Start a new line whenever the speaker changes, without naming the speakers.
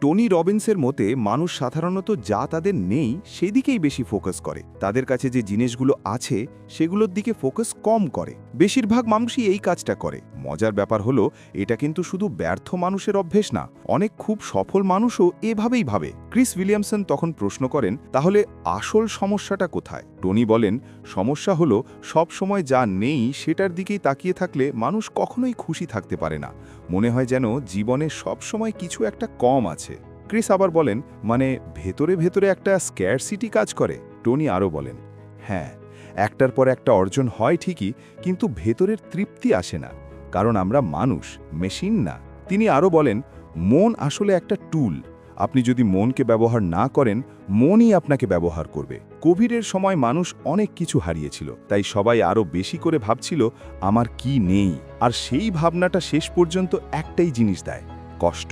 Tony রবিন্সের মতে মানুষ সাধারণত যা তাদের নেই সেদিকেই বেশি ফোকাস করে। তাদের কাছে যে জিনিসগুলো আছে সেগুলোর দিকে ফোকাস কম করে। বেশিরভাগ মানুষই এই কাজটা করে। মজার ব্যাপার হলো এটা কিন্তু শুধু ব্যর্থ মানুষের অভ্যেস না, অনেক খুব সফল মানুষও এভাবেই ভাবে। ক্রিস উইলিয়ামসন তখন প্রশ্ন করেন, তাহলে আসল সমস্যাটা কোথায়? টনি বলেন, সমস্যা হলো সব সময় যা নেই সেটার দিকেই তাকিয়ে থাকলে মানুষ কখনোই খুশি থাকতে পারে না। মনে হয় যেন জীবনে সব সময় কিছু একটা কম আছে। ক্রিস আবার বলেন, মানে ভেতরে ভেতরে একটা স্ক্যারসিটি কাজ করে? টনি আরও বলেন, হ্যাঁ, একটার পর একটা অর্জন হয় ঠিকই, কিন্তু ভেতরের তৃপ্তি আসে না, কারণ আমরা মানুষ, মেশিন না। তিনি আরও বলেন, মন আসলে একটা টুল। আপনি যদি মনকে ব্যবহার না করেন, মনই আপনাকে ব্যবহার করবে। কোভিডের সময় মানুষ অনেক কিছু হারিয়েছিল, তাই সবাই আরও বেশি করে ভাবছিল আমার কি নেই। আর সেই ভাবনাটা শেষ পর্যন্ত একটাই জিনিস দেয়, কষ্ট।